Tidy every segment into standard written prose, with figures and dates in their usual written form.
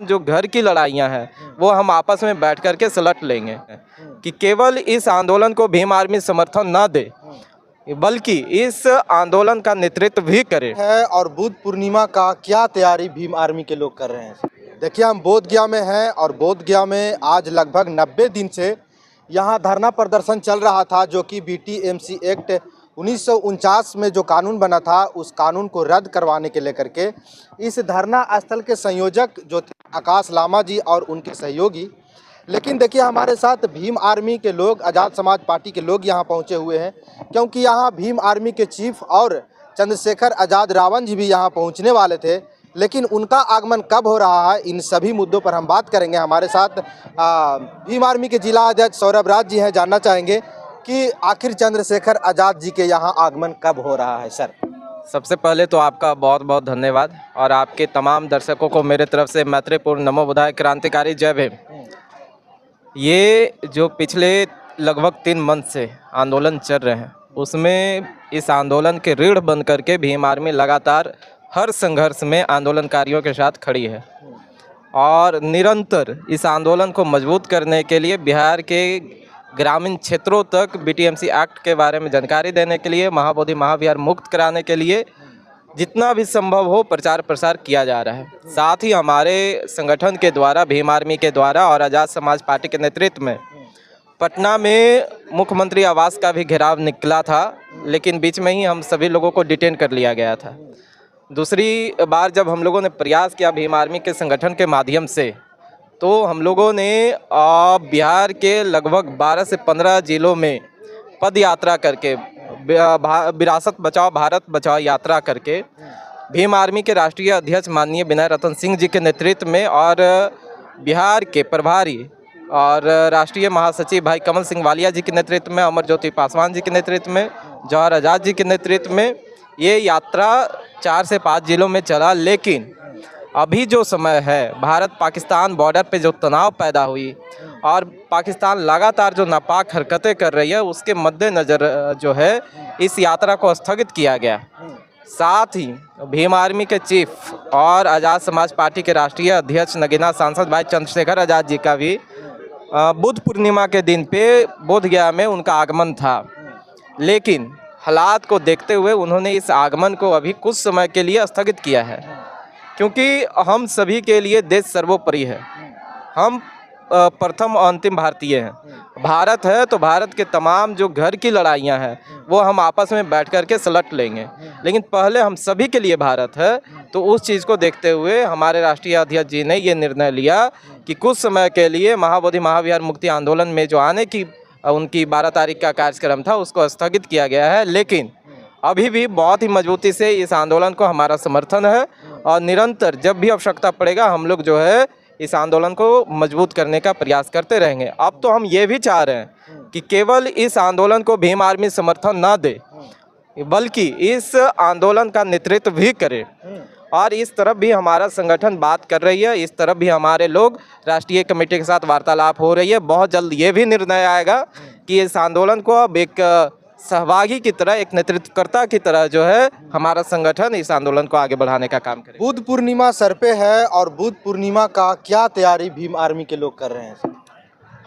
जो घर की लड़ाइयाँ हैं वो हम आपस में बैठ कर के सुलझ लेंगे कि केवल इस आंदोलन को भीम आर्मी समर्थन न दे बल्कि इस आंदोलन का नेतृत्व भी करे है। और बुद्ध पूर्णिमा का क्या तैयारी भीम आर्मी के लोग कर रहे हैं? देखिए, हम बोध गया में हैं और बोध गया में आज लगभग 90 दिन से यहाँ धरना प्रदर्शन चल रहा था, जो कि बीटीएमसी एक्ट 1949 में जो कानून बना था उस कानून को रद्द करवाने के लेकर के इस धरना स्थल के संयोजक जो थे आकाश लामा जी और उनके सहयोगी। लेकिन देखिए, हमारे साथ भीम आर्मी के लोग, आज़ाद समाज पार्टी के लोग यहाँ पहुँचे हुए हैं, क्योंकि यहाँ भीम आर्मी के चीफ और चंद्रशेखर आज़ाद रावण जी भी यहाँ पहुँचने वाले थे। लेकिन उनका आगमन कब हो रहा है, इन सभी मुद्दों पर हम बात करेंगे। हमारे साथ भीम आर्मी के जिला अध्यक्ष सौरभ राज जी हैं। जानना चाहेंगे कि आखिर चंद्रशेखर आज़ाद जी के यहाँ आगमन कब हो रहा है। सर, सबसे पहले तो आपका बहुत बहुत धन्यवाद और आपके तमाम दर्शकों को मेरे तरफ से मैत्रीपूर्ण नमो बुधाय, क्रांतिकारी जय भीम। ये जो पिछले लगभग 3 मंथ से आंदोलन चल रहे हैं उसमें इस आंदोलन के रीढ़ बन करके भीम आर्मी लगातार हर संघर्ष में आंदोलनकारियों के साथ खड़ी है और निरंतर इस आंदोलन को मजबूत करने के लिए बिहार के ग्रामीण क्षेत्रों तक बीटीएमसी एक्ट के बारे में जानकारी देने के लिए, महाबोधि महाविहार मुक्त कराने के लिए जितना भी संभव हो प्रचार प्रसार किया जा रहा है। साथ ही हमारे संगठन के द्वारा, भीम आर्मी के द्वारा और आज़ाद समाज पार्टी के नेतृत्व में पटना में मुख्यमंत्री आवास का भी घेराव निकला था, लेकिन बीच में ही हम सभी लोगों को डिटेन कर लिया गया था। दूसरी बार जब हम लोगों ने प्रयास किया भीम आर्मी के संगठन के माध्यम से, तो हम लोगों ने बिहार के लगभग 12 से 15 जिलों में पद यात्रा करके, विरासत बचाओ भारत बचाओ यात्रा करके भीम आर्मी के राष्ट्रीय अध्यक्ष माननीय विनय रतन सिंह जी के नेतृत्व में और बिहार के प्रभारी और राष्ट्रीय महासचिव भाई कमल सिंह वालिया जी के नेतृत्व में, अमर ज्योति पासवान जी के नेतृत्व में, जवाहर आज़ाद जी के नेतृत्व में ये यात्रा 4 से 5 जिलों में चला। लेकिन अभी जो समय है, भारत पाकिस्तान बॉर्डर पे जो तनाव पैदा हुई और पाकिस्तान लगातार जो नापाक हरकतें कर रही है, उसके मद्देनज़र जो है इस यात्रा को स्थगित किया गया। साथ ही भीम आर्मी के चीफ और आज़ाद समाज पार्टी के राष्ट्रीय अध्यक्ष नगीना सांसद भाई चंद्रशेखर आज़ाद जी का भी बुद्ध पूर्णिमा के दिन पे बोध गया में उनका आगमन था। लेकिन हालात को देखते हुए उन्होंने इस आगमन को अभी कुछ समय के लिए स्थगित किया है, क्योंकि हम सभी के लिए देश सर्वोपरि है। हम प्रथम और अंतिम भारतीय हैं। भारत है तो भारत के तमाम जो घर की लड़ाइयाँ हैं वो हम आपस में बैठ कर के सुलझ लेंगे, लेकिन पहले हम सभी के लिए भारत है। तो उस चीज़ को देखते हुए हमारे राष्ट्रीय अध्यक्ष जी ने ये निर्णय लिया कि कुछ समय के लिए महाबोधि महाविहार मुक्ति आंदोलन में जो आने की उनकी 12 तारीख का कार्यक्रम था उसको स्थगित किया गया है। लेकिन अभी भी बहुत ही मजबूती से इस आंदोलन को हमारा समर्थन है और निरंतर जब भी आवश्यकता पड़ेगा हम लोग जो है इस आंदोलन को मजबूत करने का प्रयास करते रहेंगे। अब तो हम ये भी चाह रहे हैं कि केवल इस आंदोलन को भीम आर्मी समर्थन ना दे बल्कि इस आंदोलन का नेतृत्व भी करे और इस तरफ भी हमारा संगठन बात कर रही है, इस तरफ भी हमारे लोग राष्ट्रीय कमेटी के साथ वार्तालाप हो रही है। बहुत जल्द ये भी निर्णय आएगा कि इस आंदोलन को अब एक सहभागी की तरह, एक नेतृत्वकर्ता की तरह जो है हमारा संगठन इस आंदोलन को आगे बढ़ाने का काम करे। बुद्ध पूर्णिमा सर पे है और बुद्ध पूर्णिमा का क्या तैयारी भीम आर्मी के लोग कर रहे हैं?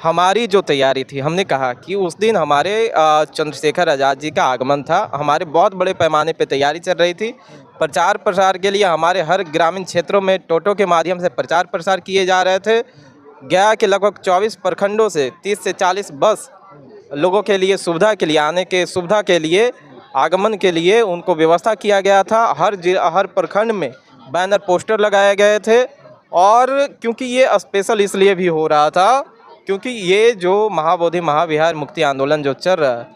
हमारी जो तैयारी थी, हमने कहा कि उस दिन हमारे चंद्रशेखर आज़ाद जी का आगमन था। हमारे बहुत बड़े पैमाने पे तैयारी चल रही थी। प्रचार प्रसार के लिए हमारे हर ग्रामीण क्षेत्रों में टोटो के माध्यम से प्रचार प्रसार किए जा रहे थे। गया के लगभग 24 प्रखंडों से 30 से 40 बस लोगों के लिए सुविधा के लिए, आने के सुविधा के लिए, आगमन के लिए उनको व्यवस्था किया गया था। हर प्रखंड में बैनर पोस्टर लगाए गए थे। और क्योंकि ये स्पेशल इसलिए भी हो रहा था क्योंकि ये जो महाबोधि महाविहार मुक्ति आंदोलन जो चल रहा है,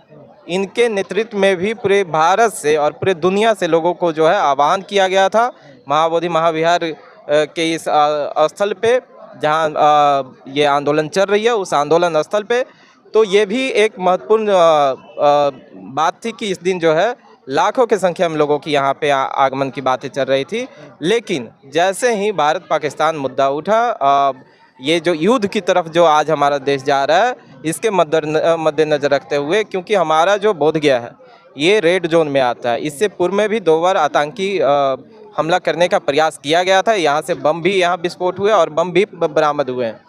इनके नेतृत्व में भी पूरे भारत से और पूरे दुनिया से लोगों को जो है आह्वान किया गया था महाबोधि महाविहार के इस स्थल पे जहाँ ये आंदोलन चल रही है, उस आंदोलन स्थल पे। तो ये भी एक महत्वपूर्ण बात थी कि इस दिन जो है लाखों की संख्या में लोगों की यहाँ पे आगमन की बातें चल रही थी। लेकिन जैसे ही भारत पाकिस्तान मुद्दा उठा, ये जो युद्ध की तरफ जो आज हमारा देश जा रहा है, इसके मद्देनजर रखते हुए, क्योंकि हमारा जो बोध गया है ये रेड जोन में आता है। इससे पूर्व में भी 2 बार आतंकी हमला करने का प्रयास किया गया था। यहाँ से बम भी यहाँ विस्फोट हुए और बम भी बरामद हुए हैं।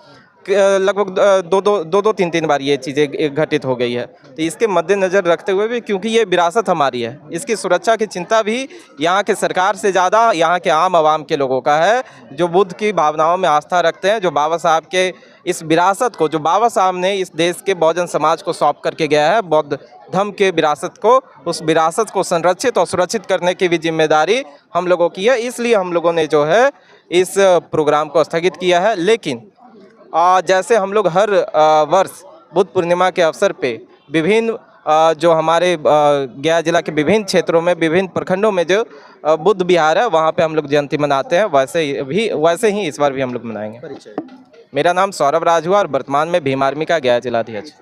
लगभग दो तीन बार ये चीज़ें घटित हो गई है। तो इसके मद्देनज़र रखते हुए भी, क्योंकि ये विरासत हमारी है, इसकी सुरक्षा की चिंता भी यहाँ के सरकार से ज़्यादा यहाँ के आम आवाम के लोगों का है, जो बुद्ध की भावनाओं में आस्था रखते हैं, जो बाबा साहब के इस विरासत को, जो बाबा साहब ने इस देश के बहुजन समाज को सौंप करके गया है, बौद्ध धर्म के विरासत को, उस विरासत को संरक्षित और सुरक्षित करने की भी जिम्मेदारी हम लोगों की है। इसलिए हम लोगों ने जो है इस प्रोग्राम को स्थगित किया है। लेकिन जैसे हम लोग हर वर्ष बुद्ध पूर्णिमा के अवसर पे विभिन्न जो हमारे गया जिला के विभिन्न क्षेत्रों में, विभिन्न प्रखंडों में जो बुद्ध विहार है, वहाँ पे हम लोग जयंती मनाते हैं, वैसे ही इस बार भी हम लोग मनाएंगे। मेरा नाम सौरभ राज हुआ और वर्तमान में भीम आर्मी का गया जिलाध्यक्ष।